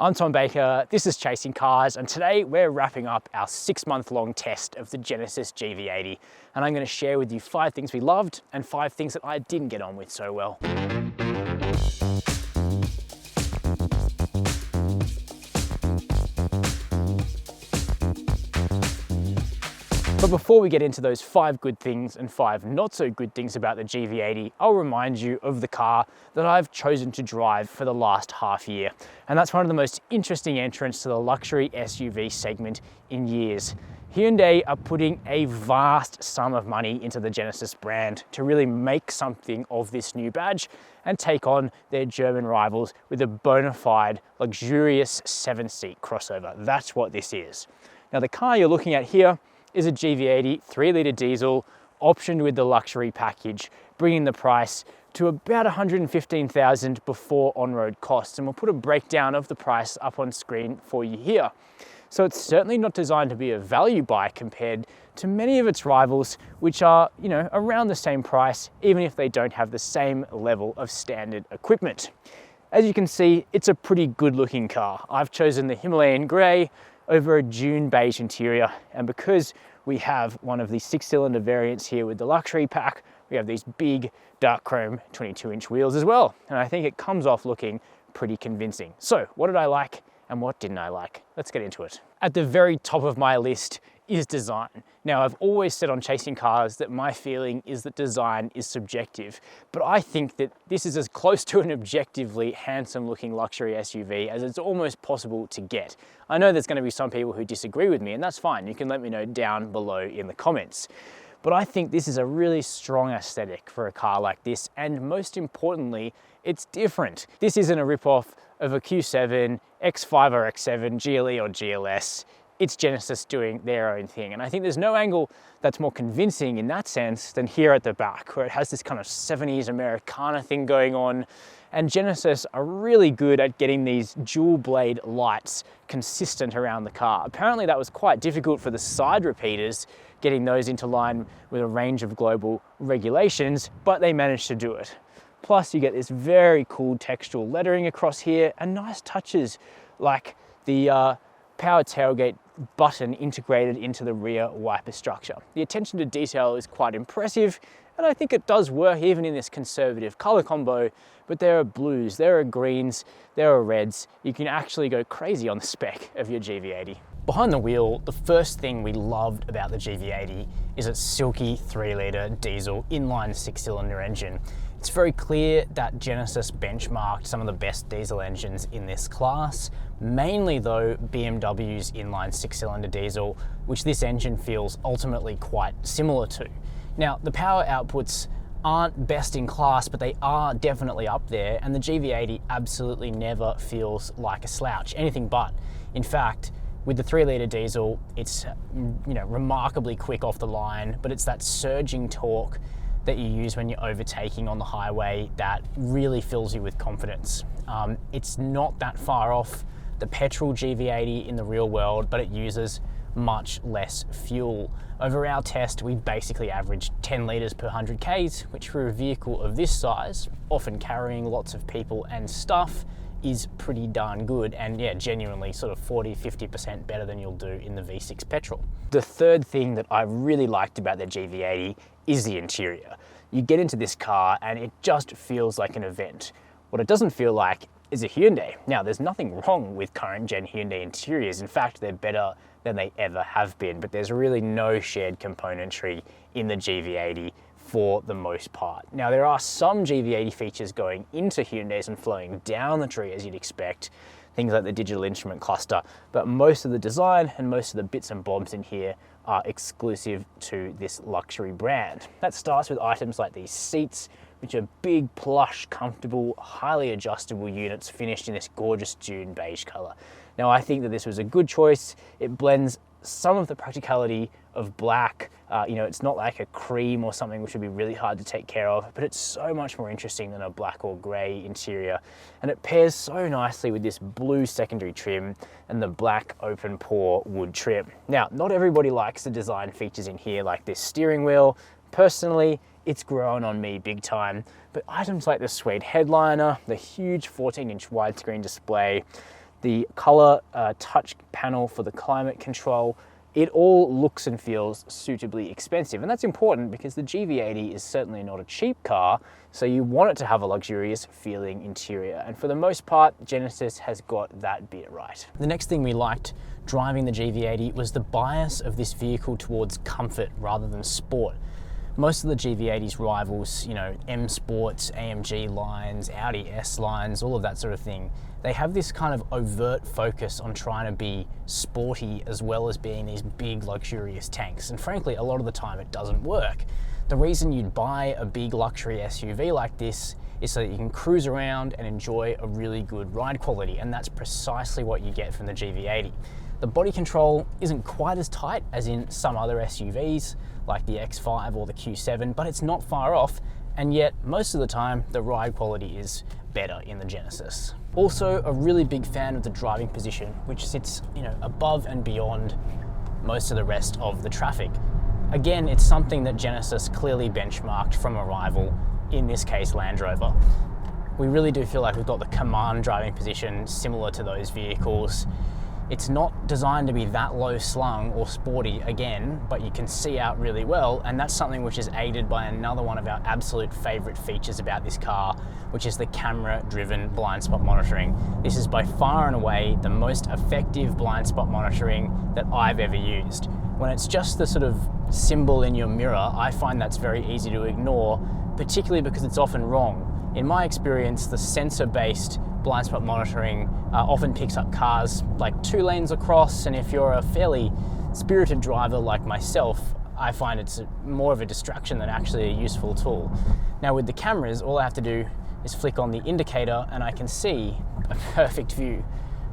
I'm Tom Baker, this is Chasing Cars, and today we're wrapping up our 6-month-long test of the Genesis GV80, and I'm going to share with you 5 things we loved and 5 things that I didn't get on with so well. But before we get into those 5 good things and 5 not so good things about the GV80, I'll remind you of the car that I've chosen to drive for the last half year. And that's one of the most interesting entrants to the luxury SUV segment in years. Hyundai are putting a vast sum of money into the Genesis brand to really make something of this new badge and take on their German rivals with a bona fide, luxurious 7-seat crossover. That's what this is. Now the car you're looking at here is a GV80 3-litre diesel optioned with the luxury package, bringing the price to about $115,000 before on-road costs. And we'll put a breakdown of the price up on screen for you here. So it's certainly not designed to be a value buy compared to many of its rivals, which are, around the same price, even if they don't have the same level of standard equipment. As you can see, it's a pretty good looking car. I've chosen the Himalayan Grey over a Dune Beige interior, and because we have one of the 6-cylinder variants here with the luxury pack, we have these big dark chrome 22-inch wheels as well, and I think it comes off looking pretty convincing. So what did I like and what didn't I like? Let's get into it. At the very top of my list is design. Now, I've always said on Chasing Cars that my feeling is that design is subjective, but I think that this is as close to an objectively handsome looking luxury SUV as it's almost possible to get. I know there's going to be some people who disagree with me, and that's fine. You can let me know down below in the comments. But I think this is a really strong aesthetic for a car like this, and most importantly, it's different. This isn't a rip-off of a Q7, X5 or X7, GLE or GLS. It's Genesis doing their own thing. And I think there's no angle that's more convincing in that sense than here at the back, where it has this kind of 70s Americana thing going on. And Genesis are really good at getting these dual blade lights consistent around the car. Apparently that was quite difficult for the side repeaters, getting those into line with a range of global regulations, but they managed to do it. Plus you get this very cool textural lettering across here and nice touches like the power tailgate button integrated into the rear wiper structure. The attention to detail is quite impressive, and I think it does work even in this conservative color combo, but there are blues, there are greens, there are reds. You can actually go crazy on the spec of your GV80. Behind the wheel, the first thing we loved about the GV80 is its silky 3-litre diesel inline 6-cylinder engine. It's very clear that Genesis benchmarked some of the best diesel engines in this class, mainly though BMW's inline 6-cylinder diesel, which this engine feels ultimately quite similar to. Now, the power outputs aren't best in class, but they are definitely up there, and the GV80 absolutely never feels like a slouch, anything but. In fact, with the 3-litre diesel, it's remarkably quick off the line, but it's that surging torque that you use when you're overtaking on the highway that really fills you with confidence. It's not that far off the petrol GV80 in the real world, but it uses much less fuel. Over our test, we basically averaged 10 litres per 100 Ks, which for a vehicle of this size, often carrying lots of people and stuff, is pretty darn good, and yeah, genuinely sort of 40–50% better than you'll do in the V6 petrol. The third thing that I really liked about the GV80 is the interior. You get into this car and it just feels like an event. What it doesn't feel like is a Hyundai. Now, there's nothing wrong with current gen Hyundai interiors. In fact, they're better than they ever have been, but there's really no shared componentry in the GV80 for the most part. Now, there are some GV80 features going into Hyundais and flowing down the tree as you'd expect, things like the digital instrument cluster, but most of the design and most of the bits and bobs in here are exclusive to this luxury brand. That starts with items like these seats, which are big, plush, comfortable, highly adjustable units finished in this gorgeous Dune Beige color. Now, I think that this was a good choice. It blends some of the practicality of black. It's not like a cream or something which would be really hard to take care of, but it's so much more interesting than a black or gray interior. And it pairs so nicely with this blue secondary trim and the black open pore wood trim. Now, not everybody likes the design features in here, like this steering wheel. Personally, it's grown on me big time, but items like the suede headliner, the huge 14-inch widescreen display, the color touch panel for the climate control, it all looks and feels suitably expensive. And that's important because the GV80 is certainly not a cheap car, so you want it to have a luxurious feeling interior. And for the most part, Genesis has got that bit right. The next thing we liked driving the GV80 was the bias of this vehicle towards comfort rather than sport. Most of the GV80's rivals, you know, M Sports, AMG lines, Audi S lines, all of that sort of thing, they have this kind of overt focus on trying to be sporty as well as being these big luxurious tanks. And frankly, a lot of the time it doesn't work. The reason you'd buy a big luxury SUV like this is so that you can cruise around and enjoy a really good ride quality. And that's precisely what you get from the GV80. The body control isn't quite as tight as in some other SUVs like the X5 or the Q7, but it's not far off. And yet most of the time the ride quality is better in the Genesis. Also a really big fan of the driving position, which sits, you know, above and beyond most of the rest of the traffic. Again, it's something that Genesis clearly benchmarked from a rival, in this case Land Rover. We really do feel like we've got the command driving position similar to those vehicles. It's not designed to be that low slung or sporty again, but you can see out really well, and that's something which is aided by another one of our absolute favorite features about this car, which is the camera-driven blind spot monitoring. This is by far and away the most effective blind spot monitoring that I've ever used. When it's just the sort of symbol in your mirror, I find that's very easy to ignore, particularly because it's often wrong. In my experience, the sensor-based blind spot monitoring often picks up cars like 2 lanes across, and if you're a fairly spirited driver like myself, I find it's more of a distraction than actually a useful tool. Now with the cameras, all I have to do is flick on the indicator and I can see a perfect view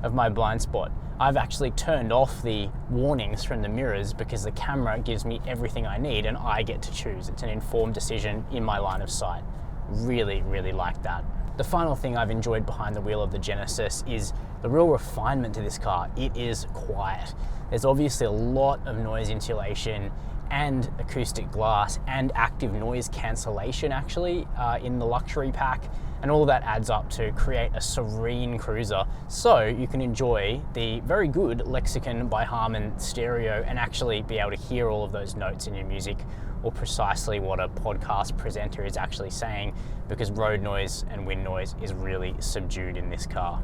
of my blind spot. I've actually turned off the warnings from the mirrors because the camera gives me everything I need and I get to choose. It's an informed decision in my line of sight. Really, really like that. The final thing I've enjoyed behind the wheel of the Genesis is the real refinement to this car. It is quiet. There's obviously a lot of noise insulation and acoustic glass and active noise cancellation actually in the luxury pack, and all of that adds up to create a serene cruiser, so you can enjoy the very good Lexicon by Harman stereo and actually be able to hear all of those notes in your music, or precisely what a podcast presenter is actually saying, because road noise and wind noise is really subdued in this car.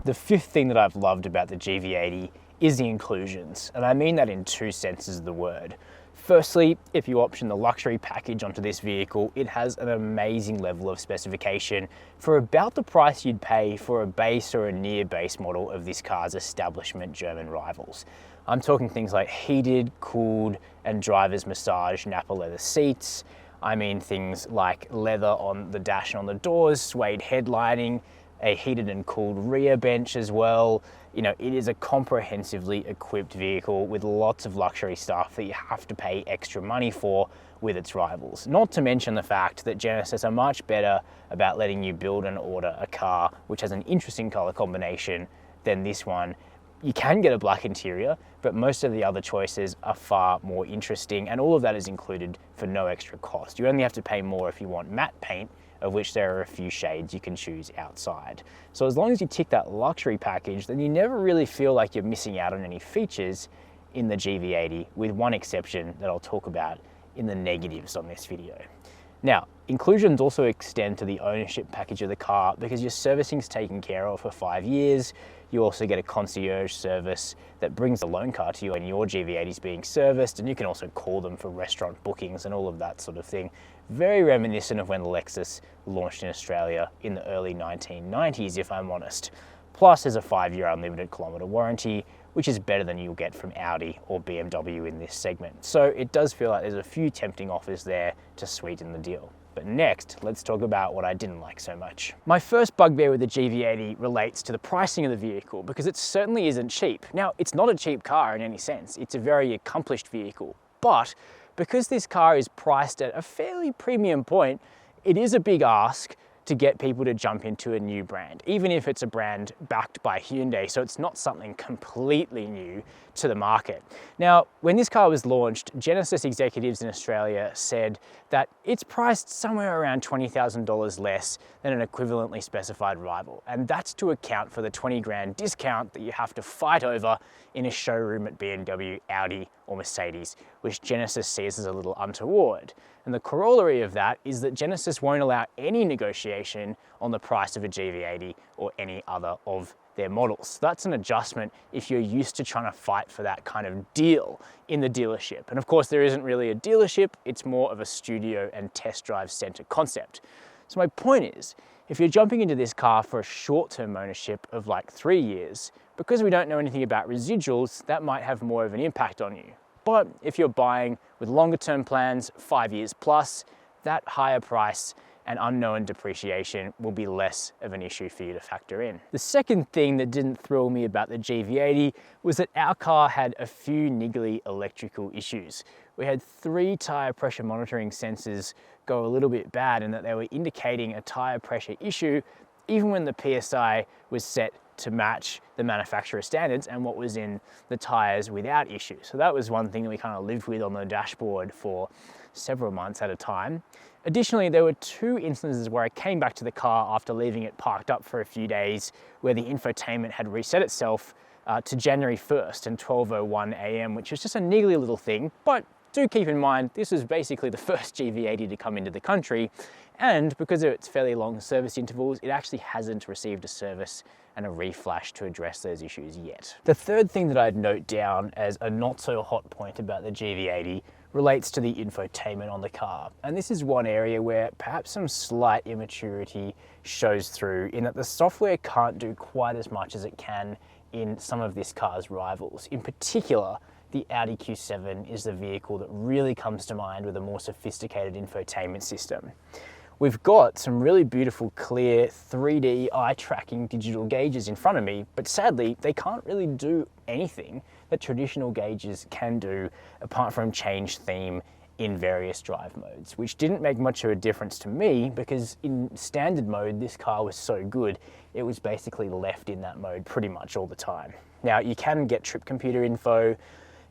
The fifth thing that I've loved about the GV80 is the inclusions, and I mean that in 2 senses of the word. Firstly, if you option the luxury package onto this vehicle, it has an amazing level of specification for about the price you'd pay for a base or a near base model of this car's establishment German rivals. I'm talking things like heated, cooled, and driver's massage Nappa leather seats. I mean things like leather on the dash and on the doors, suede headlining, a heated and cooled rear bench as well. You know, it is a comprehensively equipped vehicle with lots of luxury stuff that you have to pay extra money for with its rivals. Not to mention the fact that Genesis are much better about letting you build and order a car which has an interesting color combination than this one. You can get a black interior, but most of the other choices are far more interesting, and all of that is included for no extra cost. You only have to pay more if you want matte paint, of which there are a few shades you can choose outside. So as long as you tick that luxury package, then you never really feel like you're missing out on any features in the GV80, with one exception that I'll talk about in the negatives on this video. Now, inclusions also extend to the ownership package of the car because your servicing is taken care of for 5 years. You also get a concierge service that brings the loan car to you when your GV80 is being serviced, and you can also call them for restaurant bookings and all of that sort of thing. Very reminiscent of when Lexus launched in Australia in the early 1990s, if I'm honest. Plus, there's a 5-year unlimited kilometre warranty, which is better than you'll get from Audi or BMW in this segment. So it does feel like there's a few tempting offers there to sweeten the deal. But next, let's talk about what I didn't like so much. My first bugbear with the GV80 relates to the pricing of the vehicle, because it certainly isn't cheap. Now, it's not a cheap car in any sense. It's a very accomplished vehicle. But because this car is priced at a fairly premium point, it is a big ask to get people to jump into a new brand, even if it's a brand backed by Hyundai, so it's not something completely new to the market. Now, when this car was launched, Genesis executives in Australia said that it's priced somewhere around $20,000 less than an equivalently specified rival, and that's to account for the 20 grand discount that you have to fight over in a showroom at BMW, Audi, or Mercedes, which Genesis sees as a little untoward. And the corollary of that is that Genesis won't allow any negotiation on the price of a GV80 or any other of their models. That's an adjustment if you're used to trying to fight for that kind of deal in the dealership. And of course, there isn't really a dealership, it's more of a studio and test drive center concept. So my point is, if you're jumping into this car for a short-term ownership of like 3 years, because we don't know anything about residuals, that might have more of an impact on you. But if you're buying with longer term plans, 5 years plus, that higher price and unknown depreciation will be less of an issue for you to factor in. The second thing that didn't thrill me about the GV80 was that our car had a few niggly electrical issues. We had 3 tire pressure monitoring sensors go a little bit bad, and that they were indicating a tire pressure issue even when the PSI was set to match the manufacturer standards and what was in the tires without issue. So that was one thing that we kind of lived with on the dashboard for several months at a time. Additionally, there were 2 instances where I came back to the car after leaving it parked up for a few days, where the infotainment had reset itself to January 1st and 12:01 a.m., which was just a niggly little thing. But do keep in mind, this was basically the first GV80 to come into the country, and because of its fairly long service intervals, it actually hasn't received a service and a reflash to address those issues yet. The third thing that I'd note down as a not so hot point about the GV80 relates to the infotainment on the car. And this is one area where perhaps some slight immaturity shows through, in that the software can't do quite as much as it can in some of this car's rivals. In particular, the Audi Q7 is the vehicle that really comes to mind with a more sophisticated infotainment system. We've got some really beautiful, clear 3D eye-tracking digital gauges in front of me, but sadly, they can't really do anything that traditional gauges can do apart from change theme in various drive modes, which didn't make much of a difference to me because in standard mode, this car was so good, it was basically left in that mode pretty much all the time. Now, you can get trip computer info,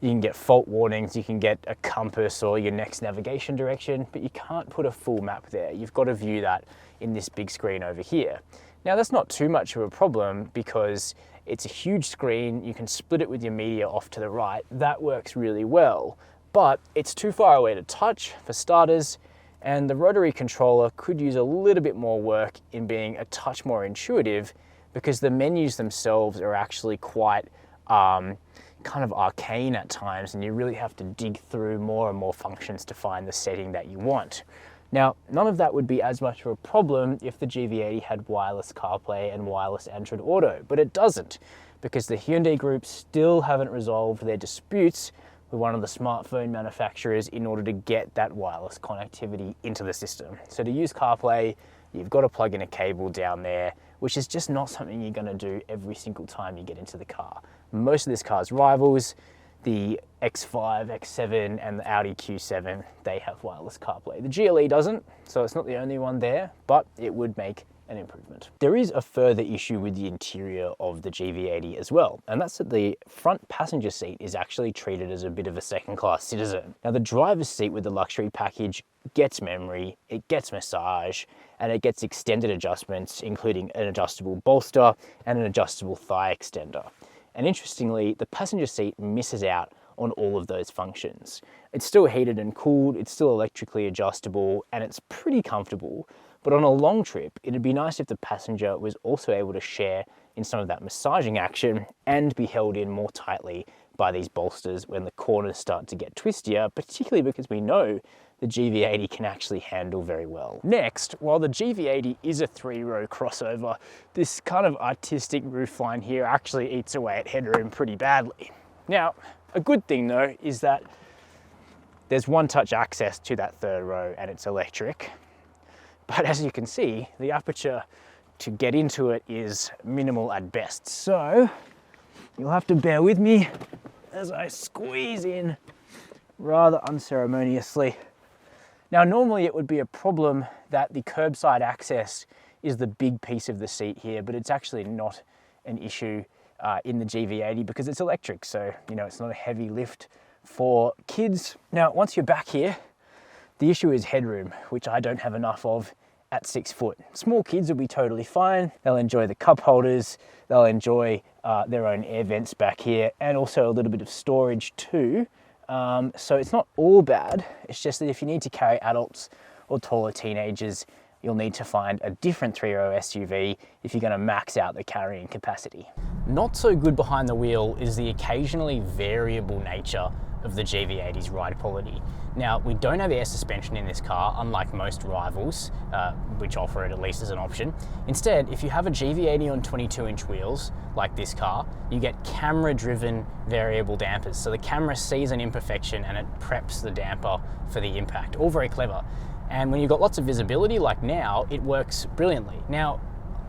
you can get fault warnings, you can get a compass or your next navigation direction, but you can't put a full map there. You've got to view that in this big screen over here. Now, that's not too much of a problem because it's a huge screen, you can split it with your media off to the right, that works really well, but it's too far away to touch for starters, and the rotary controller could use a little bit more work in being a touch more intuitive because the menus themselves are actually quite kind of arcane at times, and you really have to dig through more and more functions to find the setting that you want. Now, none of that would be as much of a problem if the GV80 had wireless CarPlay and wireless Android Auto, but it doesn't, because the Hyundai group still haven't resolved their disputes with one of the smartphone manufacturers in order to get that wireless connectivity into the system. So to use CarPlay, you've got to plug in a cable down there, which is just not something you're going to do every single time you get into the car. Most of this car's rivals, the X5, X7, and the Audi Q7, they have wireless CarPlay. The GLE doesn't, so it's not the only one there, but it would make an improvement. There is a further issue with the interior of the GV80 as well, and that's that the front passenger seat is actually treated as a bit of a second-class citizen. Now, the driver's seat with the luxury package gets memory, it gets massage, and it gets extended adjustments, including an adjustable bolster and an adjustable thigh extender. And interestingly, the passenger seat misses out on all of those functions. It's still heated and cooled, it's still electrically adjustable, and it's pretty comfortable. But on a long trip, it'd be nice if the passenger was also able to share in some of that massaging action and be held in more tightly by these bolsters when the corners start to get twistier, particularly because we know the GV80 can actually handle very well. Next, while the GV80 is a 3-row crossover, this kind of artistic roofline here actually eats away at headroom pretty badly. Now, a good thing though is that there's one-touch access to that 3rd row and it's electric. But as you can see, the aperture to get into it is minimal at best. So you'll have to bear with me as I squeeze in rather unceremoniously. Now, normally it would be a problem that the curbside access is the big piece of the seat here, but it's actually not an issue in the GV80 because it's electric. So, you know, it's not a heavy lift for kids. Now, once you're back here, the issue is headroom, which I don't have enough of at 6 foot. Small kids will be totally fine. They'll enjoy the cup holders. They'll enjoy their own air vents back here, and also a little bit of storage too. So it's not all bad. It's just that if you need to carry adults or taller teenagers, you'll need to find a different 3-row SUV if you're going to max out the carrying capacity. Not so good behind the wheel is the occasionally variable nature of the GV80's ride quality. Now, we don't have air suspension in this car, unlike most rivals, which offer it at least as an option. Instead, if you have a GV80 on 22-inch wheels, like this car, you get camera-driven variable dampers. So the camera sees an imperfection and it preps the damper for the impact. All very clever. And when you've got lots of visibility, like now, it works brilliantly. Now,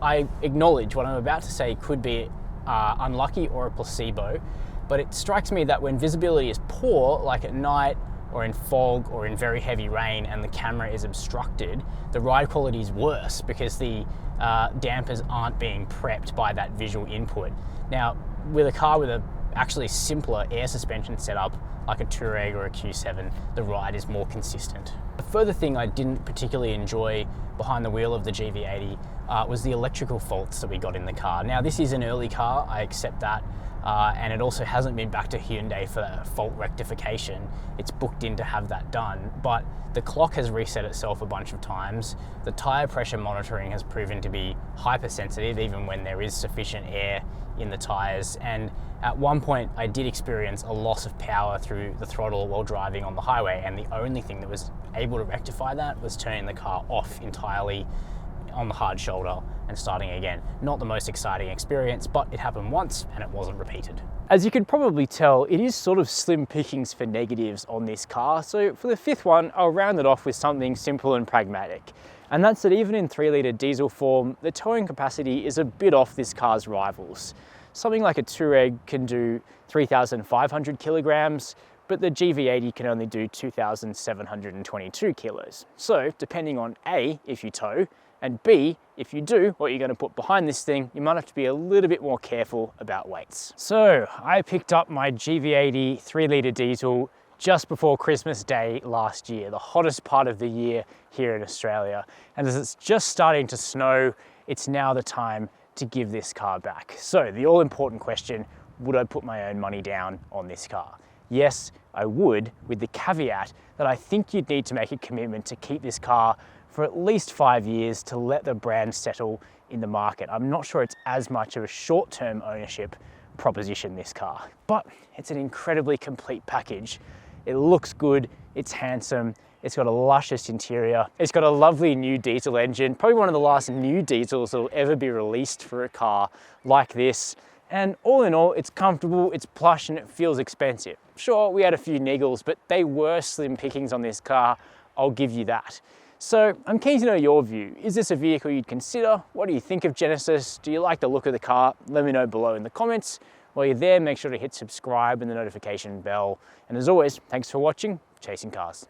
I acknowledge what I'm about to say could be unlucky or a placebo, but it strikes me that when visibility is poor, like at night or in fog or in very heavy rain and the camera is obstructed, the ride quality is worse because the dampers aren't being prepped by that visual input. Now, with a car with a actually simpler air suspension setup, like a Touareg or a Q7, the ride is more consistent. A further thing I didn't particularly enjoy behind the wheel of the GV80 was the electrical faults that we got in the car. Now, this is an early car, I accept that, and it also hasn't been back to Hyundai for fault rectification. It's booked in to have that done, but the clock has reset itself a bunch of times. The tire pressure monitoring has proven to be hypersensitive even when there is sufficient air in the tires, and at one point I did experience a loss of power through the throttle while driving on the highway, and the only thing that was able to rectify that was turning the car off entirely on the hard shoulder and starting again. Not the most exciting experience, but it happened once and it wasn't repeated. As you can probably tell, it is sort of slim pickings for negatives on this car, so for the fifth one, I'll round it off with something simple and pragmatic. And that's that even in 3-litre diesel form, the towing capacity is a bit off this car's rivals. Something like a Touareg can do 3,500 kilograms, but the GV80 can only do 2,722 kilos. So depending on A, if you tow, and B, if you do what you're going to put behind this thing, you might have to be a little bit more careful about weights. So I picked up my GV80 3-litre diesel just before Christmas Day last year, the hottest part of the year here in Australia. And as it's just starting to snow, it's now the time to give this car back. So the all-important question, would I put my own money down on this car? Yes, I would, with the caveat that I think you'd need to make a commitment to keep this car for at least 5 years to let the brand settle in the market. I'm not sure it's as much of a short-term ownership proposition, this car, but it's an incredibly complete package. It looks good, it's handsome, it's got a luscious interior, it's got a lovely new diesel engine, probably one of the last new diesels that will ever be released for a car like this. And all in all, it's comfortable, it's plush, and it feels expensive. Sure, we had a few niggles, but they were slim pickings on this car, I'll give you that. So I'm keen to know your view. Is this a vehicle you'd consider? What do you think of Genesis? Do you like the look of the car? Let me know below in the comments. While you're there, make sure to hit subscribe and the notification bell. And as always, thanks for watching Chasing Cars.